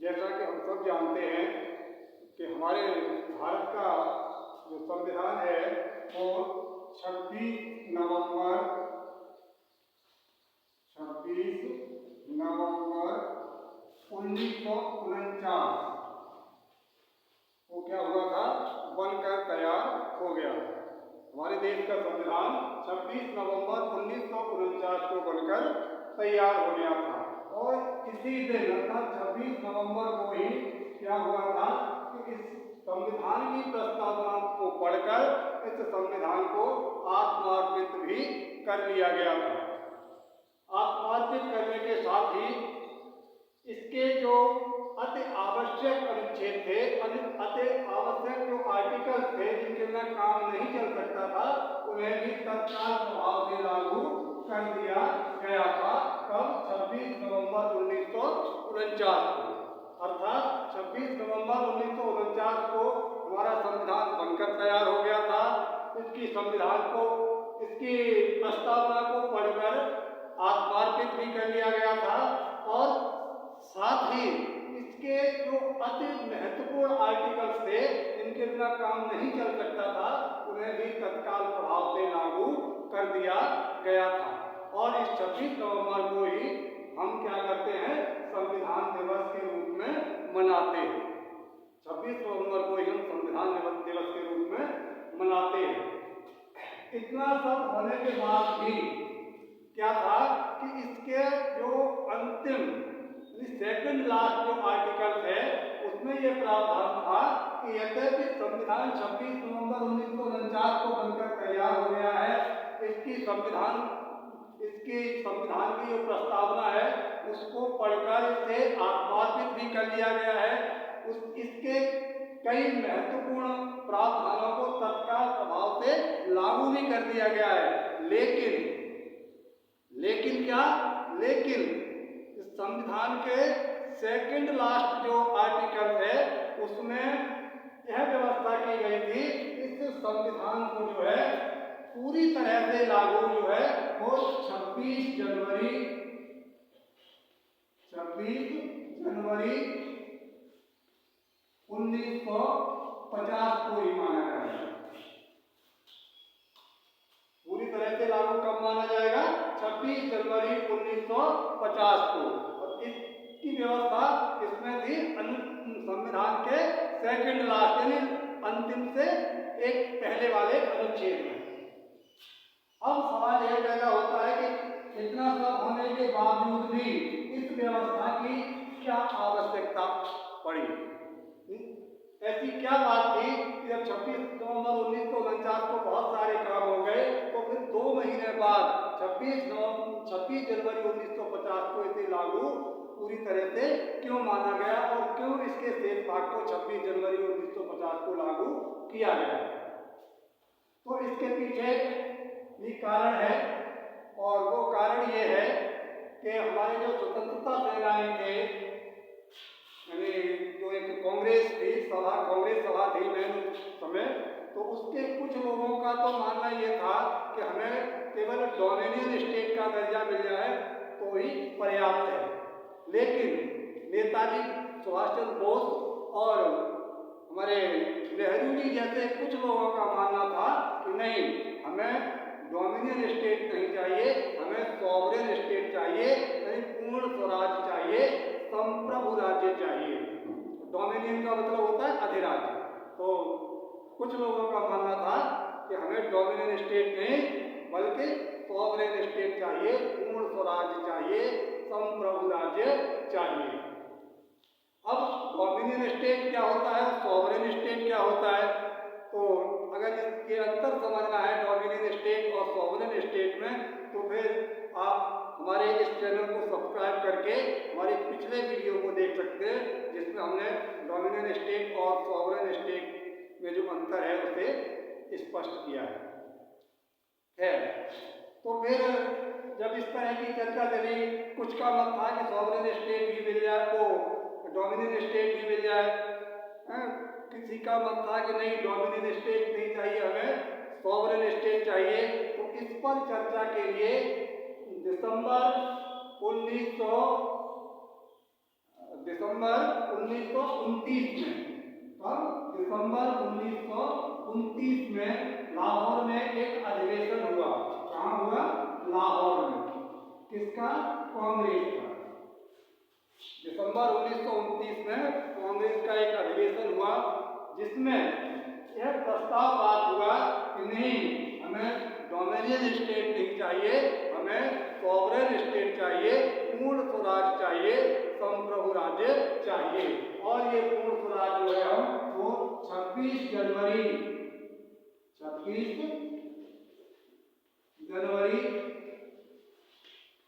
जैसा कि हम सब जानते हैं कि हमारे भारत का जो संविधान है वो 26 नवंबर 1949 को क्या हुआ था, बनकर तैयार हो गया। हमारे देश का संविधान 26 नवंबर 1949 को बनकर तैयार हो गया था और इसी दिन अर्थात 26 नवंबर को ही क्या हुआ था कि इस संविधान की प्रस्तावना को पढ़कर इस संविधान को आत्मार्पित भी कर लिया गया था। आत्मार्पित करने के साथ ही इसके जो अति आवश्यक अनुच्छेद थे, अति आवश्यक जो आर्टिकल थे जिनके बिना काम नहीं चल सकता था, उन्हें भी तत्काल प्रभाव से लागू कर दिया गया था। कब? 26 नवंबर 1949 को। अर्थात 26 नवंबर 1949 को हमारा संविधान बनकर तैयार हो गया था। इसकी प्रस्तावना को पढ़कर आत्मार्पित भी कर लिया गया था और साथ ही इसके जो अति महत्वपूर्ण आर्टिकल्स थे जिनके बिना काम नहीं चल सकता था, उन्हें भी तत्काल प्रभाव से लागू कर दिया गया था। और इस 26 नवंबर को ही हम क्या करते हैं, संविधान दिवस के रूप में मनाते हैं। 26 नवंबर को ही हम संविधान दिवस के रूप में मनाते हैं। इतना सब होने के बाद भी क्या था कि इसके जो अंतिम सेकंड लास्ट जो आर्टिकल है उसमें यह प्रावधान था कि यद्यपि संविधान 26 नवंबर 1949 को बनकर तैयार हो गया है, इसकी संविधान की जो प्रस्तावना है उसको पढ़कर इसे आत्मार्पित भी कर लिया गया है। इसके कई महत्वपूर्ण प्रावधानों को तत्काल प्रभाव से लागू भी कर दिया गया है। लेकिन इस संविधान के सेकंड लास्ट जो आर्टिकल है उसमें यह व्यवस्था की गई थी, इस संविधान को जो है पूरी तरह से लागू जो है वो 26 जनवरी 1950 को ही माना जाएगा। पूरी तरह से लागू कब माना जाएगा? 26 जनवरी 1950 को। और इसकी व्यवस्था इसमें थी संविधान के सेकंड लास्ट यानी अंतिम से एक पहले वाले अनुच्छेद में। अब सवाल यह पैदा होता है कि इतना सब होने के बावजूद भी इस व्यवस्था की क्या आवश्यकता पड़ी? ऐसी क्या बात थी कि जब 26 नवंबर 1949 को बहुत सारे काम हो गए तो फिर 2 महीने बाद 26 जनवरी 1950 को इसे लागू पूरी तरह से क्यों माना गया और क्यों इसके शेष भाग को 26 जनवरी 1950 को लागू किया गया? तो इसके पीछे भी कारण है और वो कारण ये है कि हमारे जो स्वतंत्रता सेनानी थे, यानी जो एक कांग्रेस सभा थी मैन समय, तो उसके कुछ लोगों का तो मानना ये था कि हमें केवल डोमिनियन स्टेट का दर्जा मिल जाए तो ही पर्याप्त है। लेकिन नेताजी सुभाष चंद्र बोस और हमारे नेहरू जी जैसे कुछ लोगों का मानना था कि नहीं, हमें डोमिनियन स्टेट नहीं चाहिए, हमें सॉवरेन स्टेट चाहिए, यानी पूर्ण स्वराज चाहिए, संप्रभु राज्य चाहिए। डोमिनियन का मतलब होता है अधिराज्य। तो कुछ लोगों का मानना था कि हमें डोमिनियन स्टेट नहीं बल्कि सॉवरेन स्टेट चाहिए, पूर्ण स्वराज्य चाहिए, संप्रभु राज्य चाहिए। अब डोमिनियन स्टेट क्या होता है, सॉवरेन स्टेट क्या होता है? तो अगर इसके अंतर समझना है डोमिनियन स्टेट और सॉवरेन स्टेट में, तो फिर आप हमारे इस चैनल को सब्सक्राइब करके हमारे पिछले वीडियो को देख सकते हैं जिसमें हमने डोमिनियन स्टेट और सॉवरेन स्टेट में जो अंतर है उसे स्पष्ट किया है। तो फिर जब इस तरह की चर्चा चली, कुछ का मत था कि सॉवरेन स्टेट भी मिल जाए, तो डोमिनियन स्टेट भी मिल जाए, किसी का मत था कि नहीं डोमिनियन स्टेट नहीं चाहिए, हमें सॉवरेन स्टेट चाहिए। तो इस पर चर्चा के लिए दिसंबर दिसंबर 1929 में, कब? दिसंबर 1929 में लाहौर में एक अधिवेशन हुआ। कहाँ हुआ? लाहौर में। किसका? कांग्रेस का। दिसंबर 1929 में कांग्रेस का एक अधिवेशन हुआ, जिसमें यह प्रस्ताव पास हुआ कि नहीं, हमें डोमिनियन स्टेट नहीं चाहिए, हमें सॉवरेन स्टेट चाहिए, पूर्ण स्वराज चाहिए, संप्रभु राज्य चाहिए। और ये पूर्ण स्वराज जो है हम वो 26 जनवरी 26 जनवरी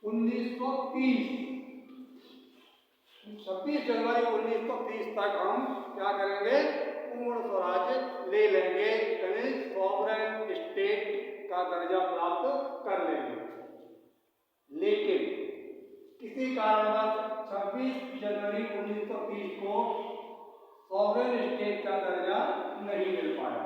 1930 तक हम क्या करेंगे? पूर्ण स्वराज ले लेंगे, यानी सॉवरेन स्टेट का दर्जा प्राप्त कर लेंगे। लेकिन किसी कारणवश 26 जनवरी 1930 को सॉवरेन स्टेट का दर्जा नहीं मिल पाया।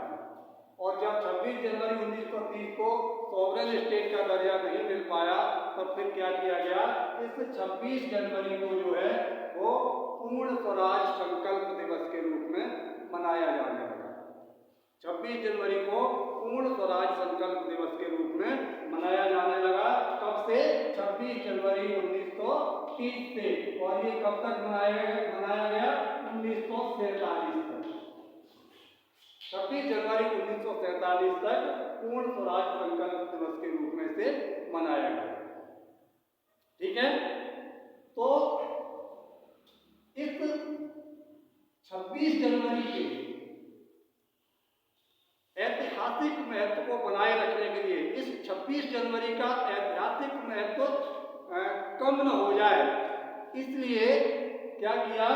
और जब 26 जनवरी 1930 को सॉवरेन स्टेट का दर्जा नहीं मिल पाया, तब फिर क्या किया गया? इस 26 जनवरी को जो है वो पूर्ण स्वराज संकल्प दिवस के रूप में मनाया जाने लगा। 26 जनवरी को पूर्ण स्वराज संकल्प दिवस के रूप में मनाया जाने लगा। कब से? 26 जनवरी 1930 से। और ये कब तक मनाया गया? 1947 तक। 26 जनवरी 1947 तक पूर्ण स्वराज संकल्प दिवस के रूप में से मनाया गया। ठीक है, तो इस 26 जनवरी के ऐतिहासिक महत्व को बनाए रखने के लिए, इस 26 जनवरी का ऐतिहासिक महत्व कम न हो जाए, इसलिए क्या किया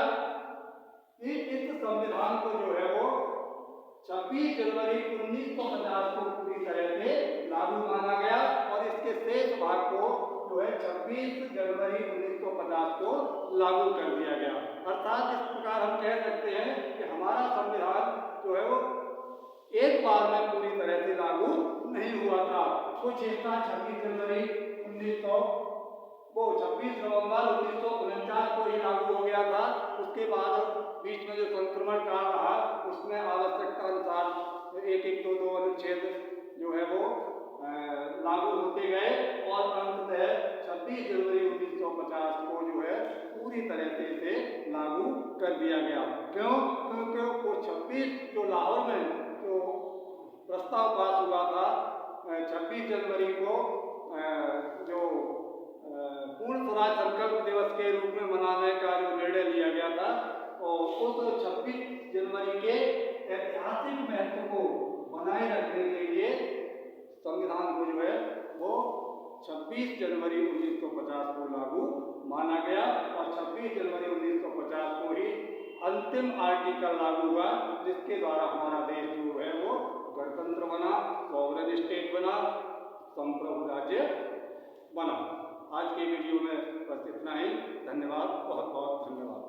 कि इस संविधान को जो है वो 26 जनवरी 1950 को पूरी तरह से लागू माना गया और इसके शेष भाग को जो है 26 जनवरी 1950 को लागू कर दिया गया। अर्थात इस प्रकार हम कह सकते हैं कि हमारा संविधान जो है वो एक बार में पूरी तरह से लागू नहीं हुआ था। कुछ हिस्सा 26 जनवरी 26 नवंबर 1949 को ही लागू हो गया था। उसके बाद बीच में जो संक्रमण काल रहा, उसमें आवश्यकता अनुसार एक दो अनुच्छेद जो है वो लागू होते गए और अंततः 26 जनवरी 1950 को जो है पूरी तरह से इसे लागू कर दिया गया। क्यों? क्योंकि वो 26 जो लाहौर में जो प्रस्ताव पास हुआ था 26 जनवरी को जो पूर्ण स्वराज संकल्प दिवस के रूप में मनाने का जो निर्णय लिया गया था, और उस 26 जनवरी के ऐतिहासिक महत्व को बनाए रखने के लिए संविधान को जो है वो 26 जनवरी 1950 को लागू माना गया और 26 जनवरी 1950 को ही अंतिम आर्टिकल लागू हुआ, जिसके द्वारा हमारा देश जो है वो गणतंत्र बना, सॉवरेन स्टेट बना, संप्रभु राज्य बना। आज के वीडियो में बस इतना ही। धन्यवाद, बहुत बहुत धन्यवाद।